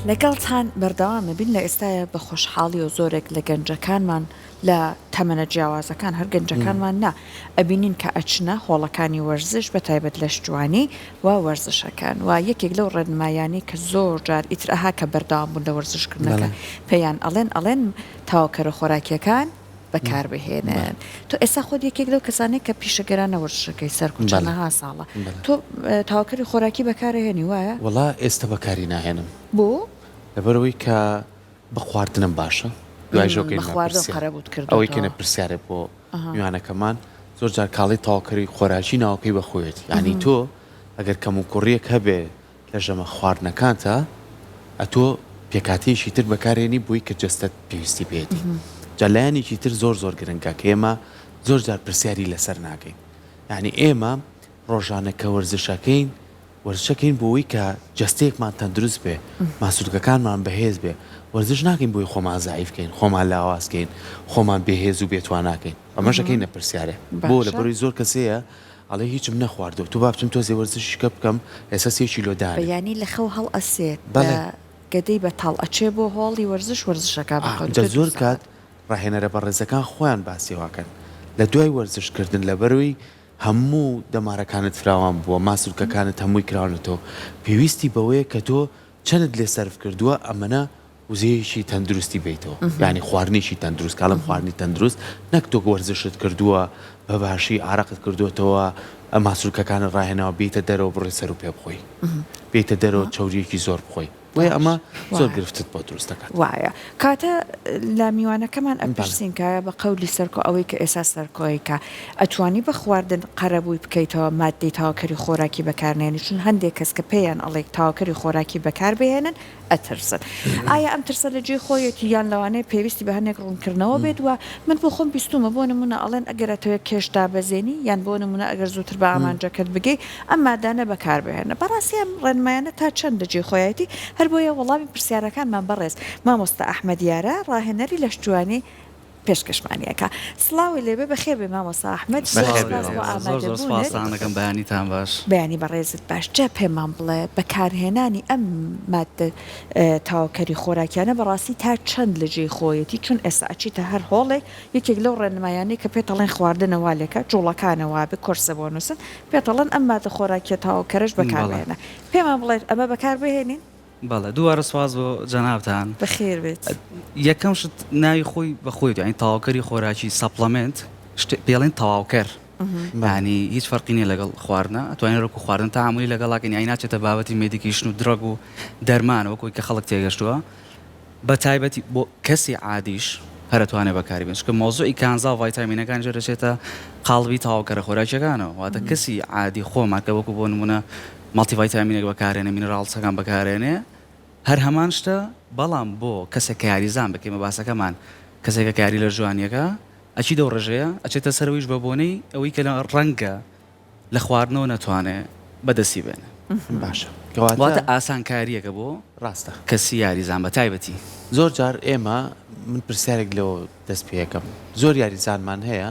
لەگەڵتان بەردەوامە بین لە ئێستاە بە خۆشحاڵی و زۆرێک لە گەنجەکانمان لە تەمەنە جیاوازەکان هەر گەنجەکانمان نا ئەبینین کە ئەچنە هۆڵەکانی وەرزش بە تایبەت لە شتوانی و وەرزشەکان و یەکێک لەو ڕێنمایانی کە زۆر جار ئیترەها کە بەردەوام بوون لە وەرزشکردنەکە پێیان ئەڵێن تاوکەرە خۆراکیەکان بەکاربهێنن. تۆ ئێستا خۆت یەکێک لەو کەسانێک کە پیشەگەرانە وەرزشەکەی سەرکوچەنەها ساڵە تۆ تاوکەری خۆراکی بەکارهێنی وایە؟ وڵا ئێستا بەکاری ناهێنم بۆ؟ لەبەرەوەی کە بە خواردنم باشە دوایژۆکەی خەرەبوت کرد ئەوەی کەنە پرسیارێک بۆ میوانەکەمان زۆر جار کاڵی تاوکەری خۆراکی ناوەکەی بەخۆیێت یعنی تۆ ئەگەر کەم و کوڕیەک هەبێ لە ژەمە خواردنەکانتە ئەتۆ پێکاتەیەکی تر بەکارێنی بووی کە جەستت پێویستی بێتی جەلایەنێکی تر زۆر گرنگە کە ئێمە زۆر جار پرسیاری لەسەر ناکەین یعنی ئێمە ڕۆژانە کە وەرزشەکەین بۆی کە جەستەیەکمان تەندروست بێ ماسوولکەکانمان بەهێز بێ وەرزش ناکەین بۆی خۆمان زایفکەین خۆمان لاوازکەین خۆمان بێهێز و بێتواناکەین ئەمەشەکەین نەپرسیارێ بۆ لە بەروی زۆر کەسەیە ئەڵێ هیچم نەخواردەوە تو با بچم تۆزێ وەرزشیکە بکەم ئێستا 3 کیلۆدان ینی لە خەو هەڵ ئەسێت گەدەی بەتاڵ ئەچێ بۆ هۆڵی وەرزشەکە زۆر کات ڕاهێنەرە بەڕێزەکان خۆیان باسیێواکەن لە دوای وەرزشکردن لە بەروی هەموو دەمارەکانت فراوان بووە ماسوولکەکانت هەمووی کراونەتەوە پێویستی بەوەیە کە تۆ چەند لێ سەرف کردووە ئەمەە وزەیەکی تەندروستی بیتەوە یعنی خواردنیشی تەندروست کاڵم خواردنی تەندروست نەک تۆ وەرزشت کردووە بە باشی ئارەقت کردوێتەوە ماسوولکەکانت ڕاهێنەوە بیتە دەرەوە بڕێ سەر و پێ بخۆی بیتە دەرەوە چەوریەکی زۆر بخۆی وای ئەمە زۆر گرفتت بۆ دروست دەکات وایە کاتە لە میوانەکەمان ئەمپرسینکایە بە قەولی سەرکۆ ئەوەی کە ئێستا سەرکۆیکە ئەتوانی بە خواردن قەرەبووی بکەیتەوە مادەی تاوکەری خۆراکی بەکارنێنی چون هەندێک کەس کە پێیان ئەڵێک تاوکەری خۆراکی بەکاربهێنن ئەترسن ئایا ئەم ترسە لە جێ خۆیەتی یان لەوانەیە پێویستی بە هەندێک ڕوونکردنەوە بێت وە من بۆ خۆم بیستومە بۆ نمونە ئەڵێن ئەگەرەتەوە کێشتا بەزێنی یان بۆ نمونە ئەگەر زووتر بە ئامانجەکەت بگەی ئەم مادانە بەکاربهێنە بەڕاستی ئەم ڕێنمایانە تا چەند لە جێ خۆیەتی هەر بۆیە وەڵامی پرسیارەکانمان بەڕێز مامۆستا ئەحمەد یارە ڕاهێنەری لە شتوانی پێشکەشمانیەکە سڵاوی لێبێ بەخێر بێ مامۆستا ئەحمەد زۆرسپاسانەکەم بەیانیتان باش بەیانی بەڕێزت باش جا پێمان بڵێ بەکارهێنانی ئەم مادە تاوکەری خۆراکیانە بەڕاستی تا چەند لە جێی خۆیەتی چون ئێستا ئەچیتە هەر هۆڵێک یەکێک لەو ڕێنمایانی کە پێتەڵێن خواردنەوالێکە جوڵەکانەوە بە کورسە بۆ نووسن پێتەڵەن ئەم مادە خۆراکیە تاوکەرش بەکارهێنە پێمان بڵێت ئەمە بەکاربهێنین بەڵێ دووارە سواز بۆ جەنابتان بەخێر بێت یەکەم شت ناوی خۆی بەخۆیت یعنی تاواکەری خۆراکی سەپلەمنت پێڵێن تەواوکەر ینی هیچ فەرقی نیە لەگەڵ خواردنە ئەتوانین ڕۆک و خواردن تاعاملی لەگەڵاکەن یانی ناچێتە بابەتی مێدیکیشن و درۆگ و دەرمانەوە کۆی کە خەڵک تێگەشتووە بە تایبەتی بۆ کەسی عادیش هەرەتوانێت بەکاری بێت چکە مۆزوعی کانزا و ڤایتامینەکان جێدەچێتە قاڵبی تاواکەرە خۆراکیەکانەوە واتە کەسی عادی خۆمان کە وەکو بۆ نمونە ماڵتی ڤایتامینێک بەکارێنێ مینرالسەکان بەکارێنێ هەر هەمان شتە بەڵام بۆ کەسێک یاریزان بکەمە باسەکەمان کەسێکە کاری لە ژوانیەکە ئەچی دەو ڕژەیە ئەچێتە سەرەوەیش بە بۆنەی ئەوەی کە لە ڕەنگە لە خواردنەوە نەتوانێت بەدەستی بێنێ باشە واتە ئاسانکاریەکە بۆ ڕاستە کەسی یاریزان بە تایبەتی زۆر جار ئێمە من پرسیارێک لەوە دەست پێەکەم زۆر یاریزانمان هەیە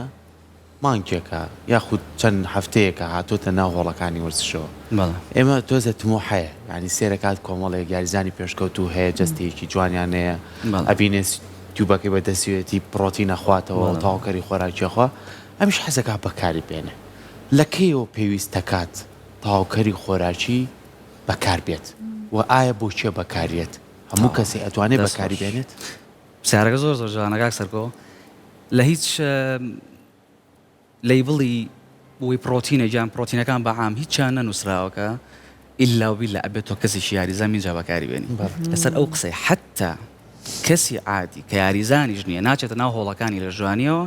مانکێکە یاخود چەند هەفتەیەکە هاتۆتە ناو هۆڵەکانی وەرزشەوە ئێمە تۆزە تمۆ هەیە ینی سێرەکات کۆمەڵێک یاریزانی پێشکەوت و هەیە جەستەیەکی جوانیان هەیە ئەبینێ تیوبەکەی بەدەستوێتی پرۆتی نەخواتەوە تاوکەری خۆراکیەخوا ئەمیش حەزەکە بەکاری بێنێ لە کەیەوە پێویست دەکات تاوکەری خۆراکی بەکار بێت و ئایا بۆ چێ بەکارێت هەموو کەسی ئەتوانێت بەکاری بێنێت پرسیارەکە زۆر جوانەکە سەرکۆ لە هیچ لەیبڵی بۆی پرۆتینە گیان پرۆتینەکان بەعام هیچیان نەنووسراوەکە ئیلا وبیلا ئەبێت تۆ کەسێکی یاریزان اینجا بەکاری بێنی لەسەر ئەو قسەی حتا کەسی عادی کە یاریزانیش نییە ناچێتە ناو هۆڵەکانی لە ژوانیەوە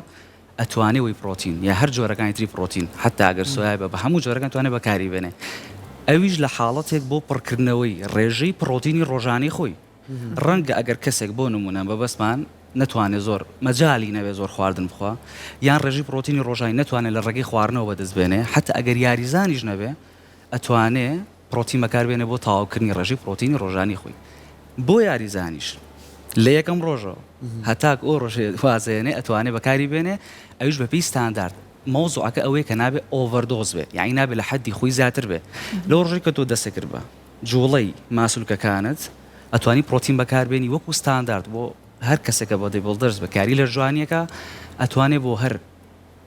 ئەتوانێ وی پرۆتین یا هەر جۆرەکانی تری پرۆتین حتا ئەگەر سۆیای بە هەموو جۆرەکان توانێت بەکاری بێنێ ئەویش لە حاڵەتێک بۆ پڕکردنەوەی ڕێژەی پرۆتینی ڕۆژانی خۆی ڕەنگە ئەگەر کەسێک بۆ نمونە بەبەسمان نەتوانێت زۆر مەجای نەبێت زۆر خواردن بخوا یان ڕێژی پرۆتینی ڕۆژانی نەتوانێت لە ڕێگەی خواردنەوە بەدەست بێنێ حتا ئەگەر یاریزانیش نەبێ ئەتوانێ پرۆتین بەکاربێنێ بۆ تاواوکردنی ڕێژی پرۆتینی ڕۆژانی خۆی بۆ یاریزانیش لە یەکەم ڕۆژەوە هەتاک ئەو ڕۆژێ وازێنێ ئەتوانێ بەکاری بێنێ ئەویش بە پێی ستاندارد مۆزوعەکە ئەوەیە کە نابێ ئۆڤەردۆز بێ یعنی نابێت لە حەدی خۆی زیاتر بێ لەو ڕۆژی کە تۆ دەسەکرد بە جوڵەی ماسوولکەکانت ئەتوانی پرۆتین بەکاربێنی وەکو ستاندارد بۆ هەر کەسێکە بۆ دەیبڵدەرز بەکاری لە جوانیەکە ئەتوانێت بۆ هەر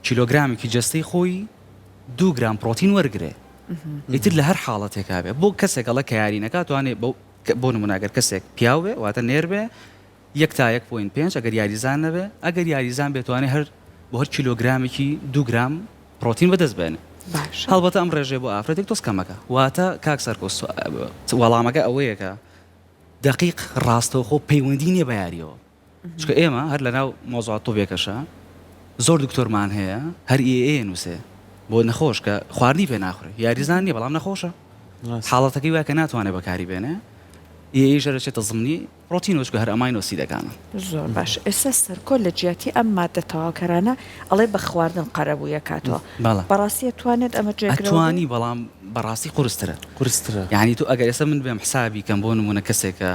کیلۆگرامێکی جەستەی خۆی 2 گرام پرۆتین وەرگێ ئیتر لە هەر حاڵەتێکا بێ بۆ کەسێکەڵە کە یارینەکە توانێت بۆ نموناگەر کەسێک پیاوێ واتە نێر بێ 1 تا 1.5 ئەگەر یاریزان نەبێ ئەگەر یاریزان بێتوانێت هەر بۆ هەر کیلۆگرامێکی 2 گرام پرۆتین بەدەست بێنێ هەڵبەتە ئەم ڕێژێ بۆ ئافرەتێک تۆس کەمەکە واتە کاک سەرکۆس وەڵامەکە ئەوەیەکە دقیق ڕاستەوخۆ پەیوەندی نییە بە یاریەوە چکە ئێمە هەر لە ناو مۆزوعات تۆبێکەشە زۆر دکتۆرمان هەیە هەر ئێ نووسێ بۆ نەخۆش کە خواردنی پێ ناخورێ یاریزان نییە بەڵام نەخۆشە حاڵەتەکەی وایە کە ناتوانێت بەکاری بێنێ ئێژەرەچێتە زمنی پرۆتینۆچکە هەر ئەماینۆسی دەکانە زۆر باش ئێستا سەرکۆ لە جیاتی ئەم مادە تەواوکەرانە ئەڵێ بە خواردن قەرەبوویە کاتەوە بەڕاستی توانێت ئەمە ئەتوانی بەڵام بەڕاستی قورسترە یعنی تو ئەگەر ئێستا من بێم حسابی کەم بۆ نمونە کەسێکە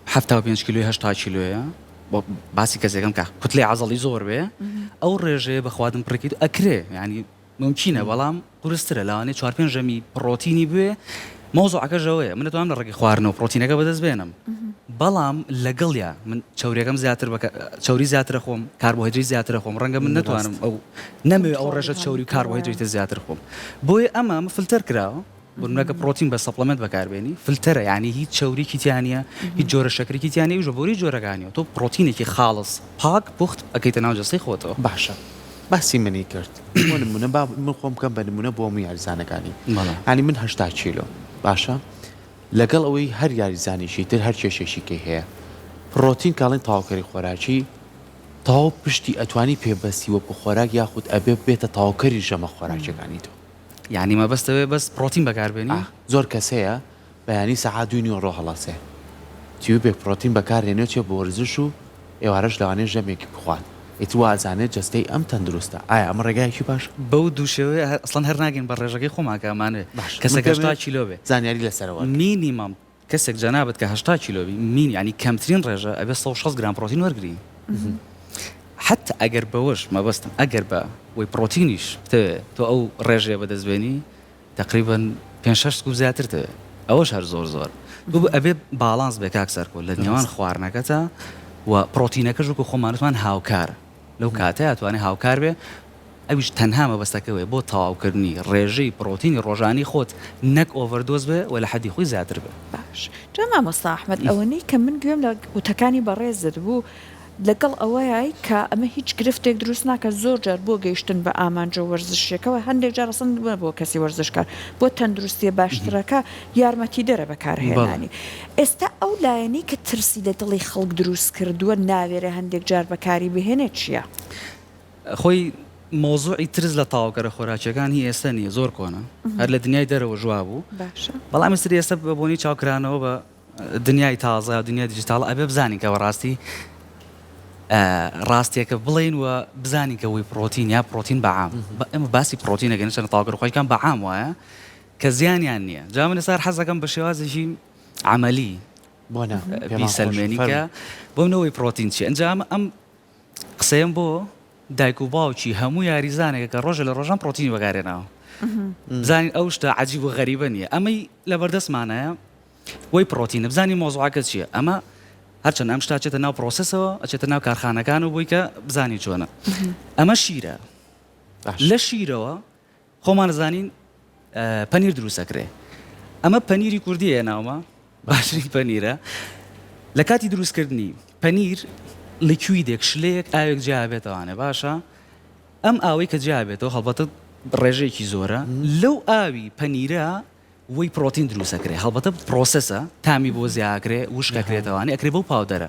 75 کیلۆی 80 کیلۆیە بۆ باسی کەسێکم کە کوتلەی عەزەڵی زۆر بێ ئەو ڕێژەیە بە خواردن پڕێکیت ئەکرێ یعنی ممکنە بەڵام قورسترە لەوانەیە 4-5 ژەمی پرۆتینی بوێ مۆزوعەکە ژەوەیە من دەتوانم لە ڕێگەی خواردنەوە پرۆتینەکە بەدەست بێنم بەڵام لەگەڵیا من چاوریەکەم زیاتر چاوری زیاترە خۆم کاربۆهیدری زیاترە خۆم ڕەنگە من نتوانم ئەو نەمەوێت ئەو ڕێژە چاوری و کاربۆهیدریتە زیاتر خۆم بۆیە ئەمە فلتەر کراوە بۆ نمونەکە پرۆتین بە سەپڵەمنت بەکاربێنی فلتەرە یعنی هیچ چاوریکی تیانە هیچ جۆرە شەکرێکی تیانە و ژەبۆری جۆرەکانیەوە تۆ پرۆتینێکی خاڵص پاک پوخت ئەەکەیتە ناو جەستەی خۆتەوە باشە باسی منی کرد نمونە من خۆم بکەم بە نمونە بۆ هەموو یاریزانەکانی ینی من 80 کیلۆ باشە لەگەڵ ئەوەی هەر یاریزانێکی تر هەر کێشێشیکەی هەیە پرۆتین کاڵین تاواکەری خۆراکی تاو پشتی ئەتوانی پێبەستی وەکو خۆراک یاخود ئەبێ بێتە تاواکەری ژەمە خۆراکیەکانی تۆ یعنی مەبەستەوێ بەس پرۆتین بەکاربێنی زۆر کەسەیە بەیانی سەعات 2 ڕۆ هەڵاسێ تیو بێک پرۆتین بەکارێنێت چێ بۆ وەرزش و ئێوارەش لەوانەیە ژەمێکی بخوات ئیت وازانێت جەستەی ئەم تەندروستە ئایا ئەمە ڕێگایەکی باش بەو دووشەوەی ئەسڵەن هەر ناگەین بە ڕێژەکەی خۆماکەمانێ کەسێک 80 کیلۆ بێ زانیاری لەسەرەوە مینیمم کەسێک جەنابەت کە 80 کیلۆبی مین ینی کەمترین ڕێژە ئەبێ 160 گرام پرۆتین وەرگری حتى ئەگەر بەوەش مەبەستم ئەگەر بە وەی پرۆتینیش تۆ ئەو ڕێژەیە بەدەستبێنی تقریبا 5-6 زیاتر ئەوەش هەر زۆر بوو ئەبێ باڵانس بێ کاک سەرکۆ لە نێوان خواردنەکەتە و پرۆتینەکەش وەکو خۆمانتوان هاوکار لەو کاتەیە ئەتوانێ هاوکار بێ ئەویش تەنها مەبەستەکەوێ بۆ تەواوکردنی ڕێژەی پرۆتینی ڕۆژانی خۆت نەک ئۆڤەردۆز بێ و لە حەدی خۆی زیاتر بێ باش جا مامۆستا ئەحمەد ئەوەنەی کە من گوێم لە وتەکانی بەڕێزت بوو لەگەڵ ئەوەیە کە ئەمە هیچ گرفتێک دروست ناکە زۆر جار بۆ گەیشتن بە ئامانجە وەرزشێکەوە هەندێک جار ڕسن بۆ کەسی وەرزشکار بۆ تەندروستیە باشترەکە یارمەتی دەرە بەکارهێنانی ئێستا ئەو لایەنی کە ترسی لە دڵی خەڵک دروست کردووە ناوێرە هەندێک جار بەکاری بهێنێت چییە؟ خۆی مۆزوعی ترس لە تاواکەرە خۆراکیەکان هی ئێستا نیە زۆر کۆنە هەر لە دنیای دەرەوە ژوا بوو بەڵام ئێستا ئێستا بە بۆنی چاوکرانەوە بە دنیای تازە دنیای دیجیتاڵ ئەبێ بزانین کە ڕاستی ڕاستیەکە بڵین و بزانین کە وی پرۆتین یا پرۆتین بەعام ئەمە باسی پرۆتینەکەن چەند تاواکەر خۆیەکان بەعام وایە کە زیانیان نییە جا من ئێستا حەزەکەم بە شێوازێکی عملی بیسەلمێنی کە بۆ منەوەی پرۆتین چی ئەنجام ئەم قسەیەم بۆ دایک و باوکی هەموو یاریزانێکە کە ڕۆژە لە ڕۆژان پرۆتینی بەکارێنەوە بزانین ئەو شتە عەجیب و غەریبە نییە ئەمەی لە بەردەستمانەیە وەی پرۆتینە بزانین مۆزوعەکە چییە ئەمە هەرچەند ئەم شتا چێتە ناو پرۆسسەوە ئەچێتە ناو کارخانەکان و بۆی کە بزانی چۆنە ئەمە شیرە لە شیرەوە خۆمان نزانین پەنیر دروستەکرێ ئەمە پەنیری کوردیە ناومە باشترین پەنیرە لە کاتی دروستکردنی پەنیر لیکویدێک شلەیەک ئاوێک جیابێتەوانێ باشە ئەم ئاوەی کە جیابێتەوە هەڵبەتە ڕێژەیەکی زۆرە لەو ئاوی پەنیرە وەی پرۆتین دروستەکرێ هەڵبەتە پرۆسسە تامی بۆ زیاکرێ وشکەکرێتەوەوانی ئەکرێ بەو پاودەرە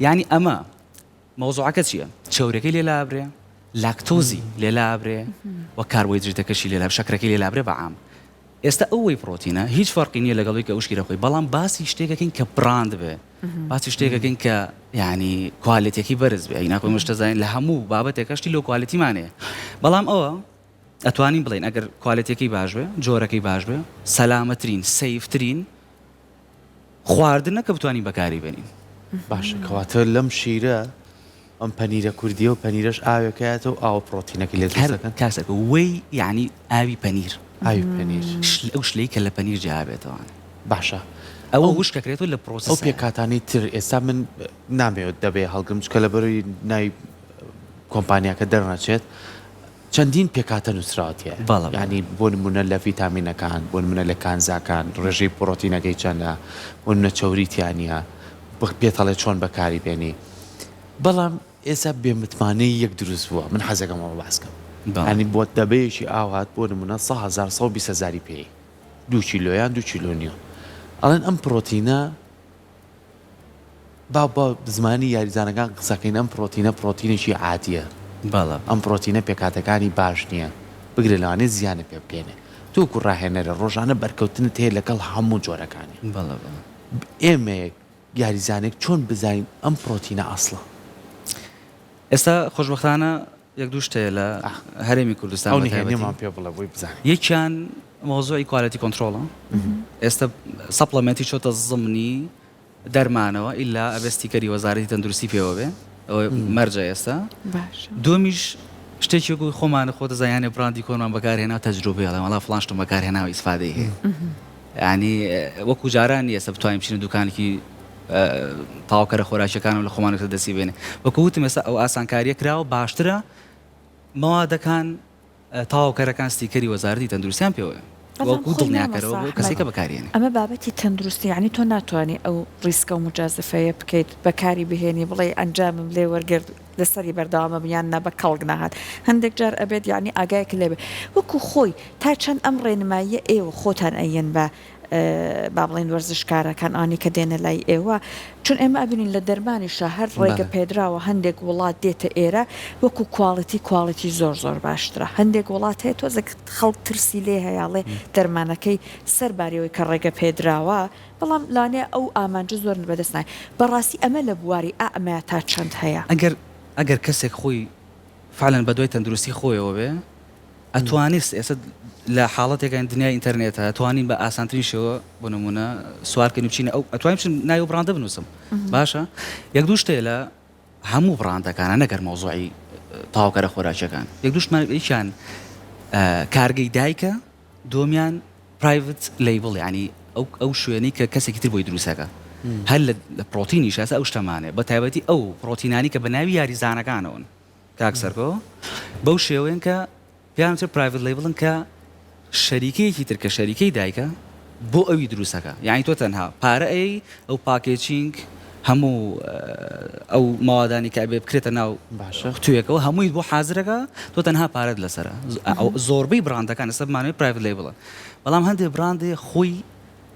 یعنی ئەمە مۆزوعەکە چییە چەورەکەی لێلابرێ لاکتۆزی لێلابرێ و کاربۆهیدرێتەکەشی لێلاب شەکرەکەی لێلابرێ بەعام ئێستا ئەوەی پرۆتینە هیچ فەرقی نییە لەگەڵی کە وشکی رەخۆی بەڵام باسی شتێکەکەین کە براند بێ باسی شتێکەکەین کە یعنی کوالیتێکی بەرز بێ ئەیناکۆی مشتەزانین لە هەموو بابەتێکەشتی لۆ کوالیتیمانەیە بەڵام ئەوە ئەتوانین بڵین ئەگەر کوالیتێکی باش بێ جۆرەکەی باش بێ سەلامەترین سەیفترین خواردنە کە بتوانین بەکاری بێنین باشە کەواتە لەم شیرە ئەم پەنیرە کوردیە و پەنیرەش ئاوێکایەتەوە ئاو پرۆتینەکەی لێ دروستەکەن کاسەکە وەی یعنی ئاوی پەنیر ئاوی پەنیر ئەو شلەی کە لە پەنیر جیابێتەوە باشە ئەوە وشکەکرێتەوە لە ئەو پرۆسس پێکاتانی تر ئێستا من نامەوێت دەبێ هەڵگرم چکە لە بەروی ناوی کۆمپانیاکە دەرنەچێت چەندین پێکاتە نووسراوەتیە ینی بۆ نمونە لە ڤیتامینەکان بۆ نمونە لە کانزاکان ڕێژەی پرۆتینەکەی چەندە بۆ نمونە چاوریتیانە پێتەڵێ چۆن بەکاری بێنی بەڵام ئێستا بێمتمانەی یەک دروست بووە من حەزەکەمەوە باسکەم ینی بۆ دەبەیەکی ئاوات بۆ نمونە 100,000 پێی 2 کیلۆیان 2 کیلۆ نییە ئەڵێن ئەم پرۆتینە با زمانی یاریزانەکان قسەکەین ئەم پرۆتینێکی عادیە ئەم پرۆتینە پێکاتەکانی باش نییە بگرێ لەوانێ زیانە پێ بکەێنێ تووکو ڕاهێنەرە ڕۆژانە بەرکەوتنت هەیە لەگەڵ هەموو جۆرەکانی ئێمە یاریزانێک چۆن بزانین ئەم پرۆتینە ئەسڵە ئێستا خۆشبەختانە یەک دوو شتەیە لە هەرێمی کوردستان نێمان پێ بڵێ بۆی بزانین یەکیان مۆزۆی کوالەتی کۆنترۆڵە ئێستا سەپڵەمەنتی چۆتە زمانی دەرمانەوە ئیلا ئەبستیکەری وەزارەتی تەندروستی پێوە بێ ئەوە مەرجە ئێستا دومیش شتێکی وەکو خۆمانە خۆتە زایانێ براندی کۆنمان بەکارهێنا تەجروبێ ئەڵێ وەڵا فڵان شتم بەکارهێناوە ئیسفادەی هەیە یعنی وەکو جارانی ئێستا بتوانین بچینە دوکانێکی تاواکەرە خۆراکیەکان و لە خۆمانێکتە دەستی بێنێ وەکو وتم ئێستا ئەو ئاسانکاریە کراوە باشترە مەوادەکان تاواکەرەکان ستیکەری وەزارەتی تەندروستیان پێوە وەکو دڵنیاکەرەوە بۆ کەسێکە بەکارێنێ ئەمە بابەتی تەندروستی یعنی تۆ ناتوانانی ئەو ڕیسکە و مجازفەیە بکەیت بەکاری بهێنی بڵێ ئەنجامم لێ وەرگرت لەسەری بەردەوامە بنیان نە بە کەڵک نەهات هەندێک جار ئەبێت یعنی ئاگایەک لێبێ وەکو خۆی تا چەند ئەم ڕێنماییە ئێوە خۆتان ئەیەن بە با بڵێن وەرزشکارەکان ئانی کە دێنە لای ئێوە چون ئێمە ئەبینین لە دەرمانیشە هەر ڕێگە پێدراوە هەندێک وڵات دێتە ئێرە وەکو کواڵیتی زۆر باشترە هەندێک وڵات هەیە تۆزە خەڵک ترسی لێ هەیەڵێ دەرمانەکەی سەرباریەوەی کە ڕێگە پێدراوە بەڵام لانێ ئەو ئامانجە زۆر بەدەستنای بەڕاستی ئەمە لە بواری ئەمە تا چەند هەیە ئەگەر کەسێک خۆی فعلەن بەدوای تەندروستی خۆیەوە بێ ئەتوانیست ئێستا لە حاڵەتێکان دنیای ئینتەرنێتە ئەتوانین بە ئاسانترین شێوە بۆ نمونە سوارکردنی بچینە ئەو ئەتوانین بچین ناوی بڕاندە بنووسم باشە یەک دوو شتێ لە هەموو بڕاندەکانە نەگەر مۆزوعی تاواکەرە خۆراکیەکان یەک دووشمان یەکیان کارگەی دایکە دومیان پرایڤت لیبڵ یعنی ئەو شوێنەی کە کەسێکی تر بۆی دروستەکە هەر لە پرۆتینیش ئەسا ئەو شتەمانێ بە تایبەتی ئەو پرۆتینانی کە بە ناوی یاریزانەکانەوەن کاک سەرکۆ بەو شێوەیەن کە پیانتر پرایڤت لیبڵن کە شەریکەیەکی تر کە شەریکەی دایکە بۆ ئەوی دروستەکە یعنی تۆ تەنها پارە ئەو پاکێجینگ هەموو ئەو ماوادانی کە ئەبێ بکرێتە ناو توێکەوە هەمووی بۆ حازرەکە تۆ تەنها پارەت لەسرە زۆربەی براندەکان ئێستا بمانوێت پرایڤت لیبڵن بەڵام هەندێک براندێ خۆی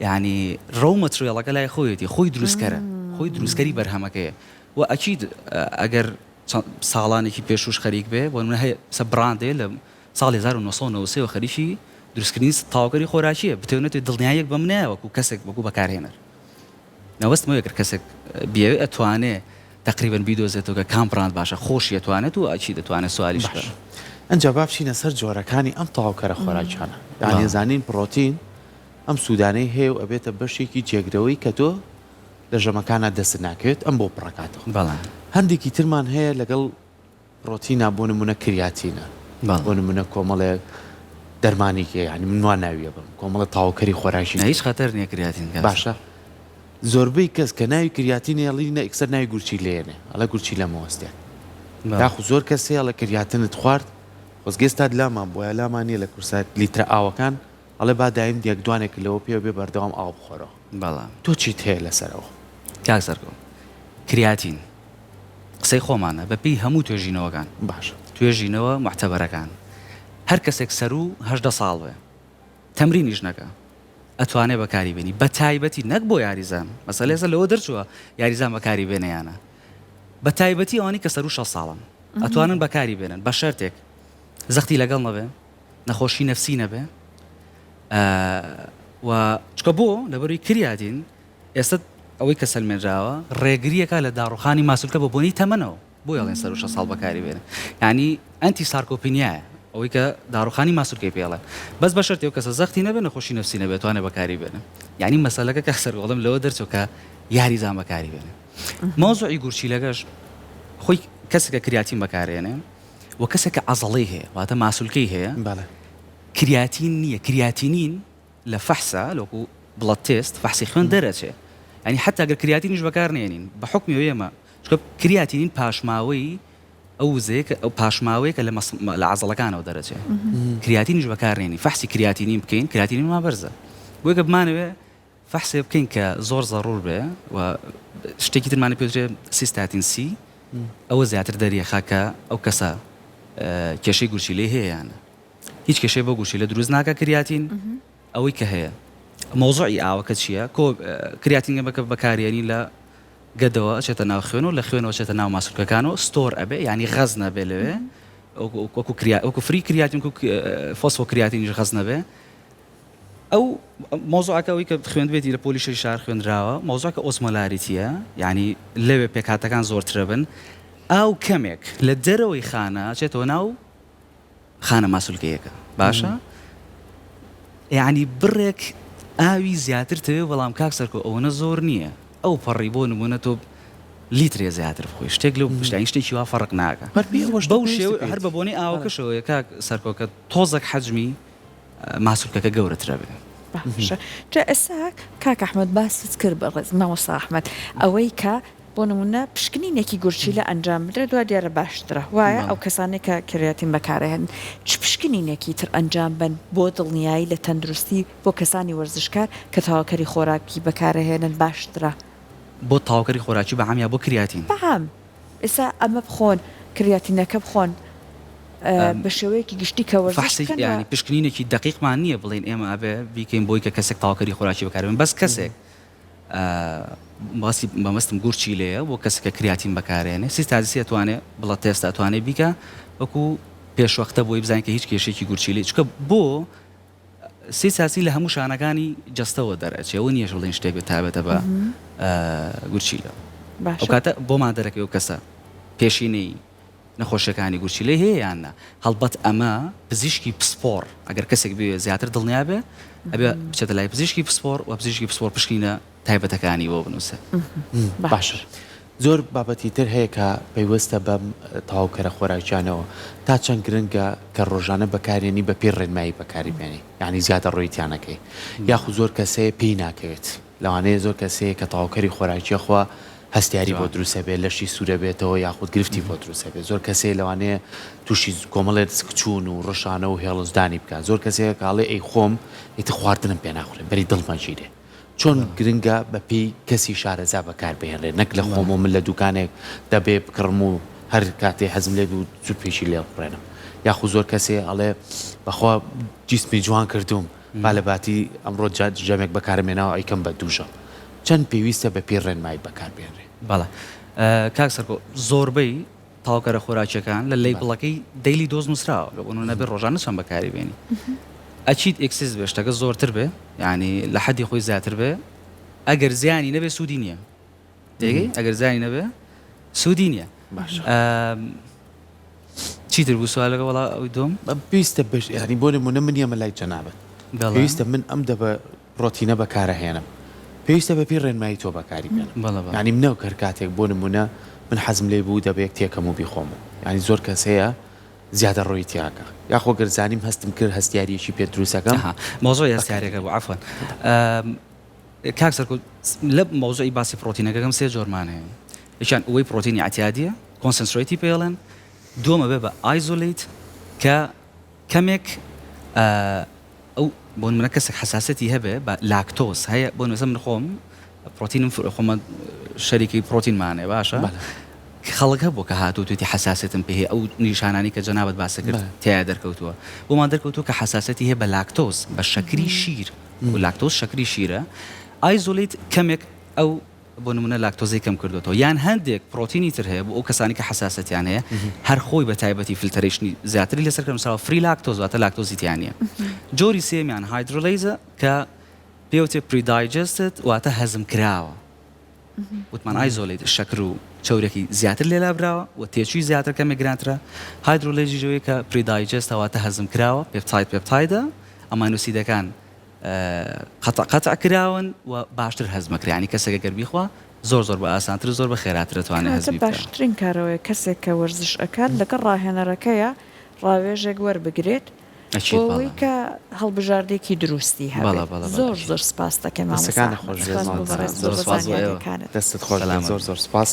یعنی ڕۆ مەتریێڵەکە لای خۆیەتی خۆی دروستکەرە خۆی دروستکەری بەرهەمەکەیە و ئەچید ئەگەر ساڵانێکی پێشوش خەریک بێ بۆ منە هەیە سە براندێ لە ساڵی 1993 خەریکی دروستکردنی تاواکەری خۆراکیە بتێنێت دڵنیایەک بە منایە وەکو کەسێک وەکو بەکارهێنەر نەوەستمەوە ئەگەر کەسێک بێوێ ئەتوانێ تقریبا بیدۆزێتەوە کە کام براند باشە خۆشی ئەتوانێت و ئەچی دەتوانێت سوالیش بکە ئەنجا با بچینە سەر جۆرەکانی ئەم تاواکەرە خۆراکیانە دانێزانین پرۆتین ئەم سوودانەی هەیە و ئەبێتە بەشێکی جێگرەوەی کە تۆ لە ژەمەکانە دەست ناکەوێت ئەم بۆ پڕکاتەوە هەندێکی ترمان هەیە لەگەڵ پرۆتینە بۆ نمونە کریاتینە بۆ نمونە کۆمەڵێ دەرمانێکی ینی منوان ناویە بم کۆمەڵە تاواکەری خۆراکی هیچ خەتەر نییە کریاتین باشە زۆربەی کەس کە ناوی کریاتینە ئەڵینە ئەکسەر ناوی گورچی لێنێ ئەڵە گورچی لە مەوەستێن داخو زۆر کەسێ ئەڵە کریاتنت خوارد خۆزگەستات لامان بۆیە لامانە لە کورسات لیترە ئاوەکان ئەڵێ با دایم دیەکدوانێک لەوە پێ بێ بەردەوام ئاو بخۆرەوە بەڵام تۆ چیت هەیە لەسەرەوە کاک سەرکۆ کریاتین قسەی خۆمانە بەپێی هەموو توێژینەوەکان باش توێژینەوە محتەبەرەکان هەر کەسێک سەر و 18 ساڵ بێ تەمرینیش نەکە ئەتوانێ بەکاری بێنی بە تایبەتی نەک بۆ یاریزان مەسەلە ێستا لەوە دەرچووە یاریزان بەکاری بێنەیانە بە تایبەتی ئەوانی کە سەر و 6 ساڵن ئەتوانن بەکاری بێنن بە شەرتێک زەختی لەگەڵ نەبێ نەخۆشی نەفسی نەبێ و چکە بۆ لەبەروی کریاتین ئێستا ئەوەی کە سەلمێنراوە ڕێگریەکە لە داڕوخانی ماسوولکە بە بۆنی تەمەنەوە بۆ یاڵێن سەر و 6 ساڵ بەکاری بێنن یعنی ئەنتی سارکۆپینیایە ئەوەی کە داڕوخانی ماسوولکەی پێڵێن بەس بە شەرتێک کەسە زەختی نەبێ نەخۆشی نەفسی نەبێت توانێ بەکاری بێنن یعنی مەسەلەکە کە سەرگەڵم لەوە دەرچوو کە یاریزان بەکاری بێنن مۆزوعی گورچیلەکەش خۆی کەسێکە کریاتین بەکارێنێ و کەسێکە عەزەڵەی هەیە واتە ماسوولکەی هەیە کریاتین نییە کریاتینین لە فەحسە لەوەکو بلاد تيست فحصی خوێن دەرەچێ ینی حتا ئەگەر کریاتینیش بەکارنێنین بە حکمی ئێمە چکە کریاتینین پاشماوەی ئەو وزەیە ئەو پاشماوەیەکە لە عەزەڵەکانەوە دەرەچێ کریاتینیش بەکارنێنی فحصی کریاتینین بکەین کریاتینین ما بەرزە بۆیە کە بمانەوێ فحصێ بکەین کە زۆر ضرور بێ و شتێکی ترمانە پێوترێ سیستاتین سی ئەوە زیاتر دەریەخا کە ئەو کەسە کێشەی گورچیلەی هەیە یانە هیچ کێشەی بۆ گورچیلە دروست ناکە کریاتین ئەوەی کە هەیە مۆزوعی ئاوەکە چییە کریاتینگە بەکە بەکارێنی لە گەدەوە ئەچێتە ناو خوێن و لە خوێنەوە چێتە ناو ماسوولکەکانەوە ستۆر ئەبێ ینی غەز نەبێ لەوێ وەکو فری کریاتین فۆسفۆ کریاتینیش غەز نەبێ ئەو مۆزوعەکە ئەوەی کە خوێندبێتی لە پۆلیشی شار خوێنراوە مۆزوعەکە ئۆسمۆلاریتیە ینی لەوێ پێکهاتەکان زۆرترە بن ئاو کەمێک لە دەرەوەی خانە چێتەوە ناو خانە ماسوولکەیەکە باشە یعنی بڕێک ئاوی زیاتر تەوێ بەڵام کاک سەرکۆ ئەوەنە زۆر نییە ئەو پەڕی بۆ نمونە تۆ لیترێ زیاتر بخۆی شتێک لەو پشتین شتێکی وا فەرق ناکە بەو شێوە هەر بە بۆنەی ئاوەکەشەوەیە کاک سەرکۆکە تۆزێک حەجمی ماسوولکەکە گەورەترە بێ باشە جا ئێستا کاک ئەحمەد باست کرد بەڕێز مامۆستا ئەحمەد ئەوەی کە بۆ نمونە پشکنینێکی گورچیلە ئەنجام بدرێت دوا دیارە باشترە وایە ئەو کەسانێک کە کریاتین بەکارهێن چ پشکنینێکی تر ئەنجام بن بۆ دڵنیایی لە تەندروستی بۆ کەسانی وەرزشکار کە تاواکەری خۆراکی بەکارهێنن باشترە بۆ تاواکەری خۆراکی بەعام یا بۆ کریاتین بەعام ئێستا ئەمە بخۆن کریاتینەکە بخۆن بە شێوەیەکی گشتی کە وەرزش ینی پشکنینێکی دقیقمان نییە بڵێن ئێمە ئەبێ بیکەین بۆی کە کەسێک تاواکەری خۆراکی بەکاربێن بەس کەسێک باسی بەمەستم گورچیلەیە بۆ کەسێکە کریاتین بەکارێنێ سیستازی ئەتوانێت بڵە تێست ئەتوانێت بیکە وەکو پێشوەختە بۆی بزانین کە هیچ کێشێکی گورچیلی چکە بۆ سیستازی لە هەموو شانەکانی جەستەوە دەرەچێ ئەوە نییە بڵێن شتێک تابێتە بە گورچیلە ئەو کاتە بۆمان دەرەکەی ئەو کەسە پێشینەی نەخۆشیەکانی گورچیلەی هەیە یاننا هەڵبەت ئەمە پزیشکی پسپۆر ئەگەر کەسێک بێ زیاتر دڵنیا بێ ئەبێ بچێتە لای پزیشکی پسپۆر و پزیشکی پسپۆر پشکینە تایبەتەکانی بۆ بنووسە باشە زۆر بابەتی تر هەیە کە پەیوەستە بەم تاواکەرە خۆراکیانەوە تا چەند گرنگە کە ڕۆژانە بەکارێنی بە پێ ڕێنمایی بەکاری بێنی یعنی زیاتر ڕۆیتیانەکەی یاخو زۆر کەسەیە پێی ناکەوێت لەوانەیە زۆر کەسەیە کە تاواکەری خۆراکیە خوا هەستیاری بۆ دروستە بێت لەشی سوورە بێتەوە یاخود گرفتی بۆ دروستە بێت زۆر کەسێ لەوانەیە تووشی کۆمەڵێت کچوون و ڕەشانە و هێڵزدانی بکات زۆر کەسەیە کاڵێ ئەی خۆم ئیتە خواردنم پێ ناخورێن بەری دڵمەگیرێ چۆن گرنگە بەپی کەسی شارەزا بەکار بهێنرێ نەک لە خۆم و من لە دوکانێک دەبێ بکڕم و هەر کاتێ حەزم لێ و زوو پێشی لێ بڕێنم یاخو زۆر کەسێ ئەڵێ بەخوا جیسمی جوان کردوم با لە باتی ئەمڕۆ جەمێک بەکارمێناوە ئەیکەم بە دووژە چەند پێویستە بە پێ ڕێنمایی بەکار بێنرێ بەڵێ کاک سەرکۆ زۆربەی تاواکەرە خۆراکیەکان لە لیبڵەکەی دەیلی دۆز نووسراوە لە بۆ نەبێ ڕۆژانە چەند بەکاری بێنی ئەچیت ئکسس بێ شتەکە زۆرتر بێ ینی لە حەدی خۆی زیاتر بێ ئەگەر زیانی نەبێ سوودی نییە دێگەی ئەگەر زیانی نەبێ سوودی نییە چیتر بوو سوالەکە وڵا ئەوی دۆم پێویستە بەش ینی بۆ نمونە من نیەمە لای جەنابەت پێویستە من ئەم دەبە ڕۆتینە بەکارەهێنم پێویستە بە پێی ڕێنمایی تۆ بەکاری بێنم ینی منەوە کەر کاتێک بۆ نمونە من حەزم لێ بوو دەبێت تێکەم و بیخۆمەوە ینی زۆر کەس هەیە زیادە ڕۆی تیاکە یاخۆ گەرزانیم هەستم کرد هەستیاریەکی پێ دروستەکەم مۆزۆی هەستیارێکە بوو عەفوەن کاک سەرکۆ لە مۆزۆی باسی پرۆتینەکەم سێ جۆرمان هەیە یەکیان ئەوەی پرۆتینی ئاعتیادیە کۆنسنترێتی پێڵێن دووەمە بێ بە ئایزۆلیت کە کەمێک ئەو بۆ منە کەسێک حساسەتی هەبێ بە لاکتۆز هەیە بۆ نوێسە من خۆم پرۆتینم خۆمە شەریکی پرۆتینمانێ باشە خەڵک هەبوو کە هاتوو توێتی حساسەتم پێ هەیە ئەو نیشانانی کە جەنابەت باسە کرد تیا دەرکەوتووە بۆمان دەرکەوتووە کە حساسەتی هەیە بە لاکتۆز بە شەکری شیر و لاکتۆز شەکری شیرە ئایزۆلیت کەمێک ئەو بۆ نمونە لاکتۆزی کەم کردوەوە یان هەندێک پرۆتینی تر هەیە بۆ ئەو کەسانی کە حساسەتیان هەیە هەر خۆی بە تایبەتی فیلتەرێشنی زیاتری لەسەر کردنەوە فری لاکتۆز واتە لاکتۆزیتیان نیە جۆری سێمیان هایدرۆلیزە کە پێوتێ پریدایجستد واتە هەزم کراوە وتمان ئایزۆلیت شەکر و چەورێکی زیاتر لێلا براوە و تێچووی زیاتر کەمێک گرانترە هایدرۆلیژی ژەوەیە کە پریدایجست واتە هەزم کراوە پێپتایدە ئەمانوسیدەکان قەتع کراون و باشتر هەزمەکرانی کەسێکە گەر بیخوا زۆر زۆر بە ئاسانتر زۆر بە خێراتر دەتوانێت هەزمی بکات باشترین کارەوەی کەسێک کە وەرزش ئەکات لەگەڵ ڕاهێنەرەکەیە ڕاوێژێک وەربگرێت بۆەوەی کە هەڵبژاردێکی دروستی هەبێت زۆر زۆر سپاس دەکەم دەستەکانی خۆش سپاس بۆ ئێوە. دەستت خۆش زۆر زۆر سپاس.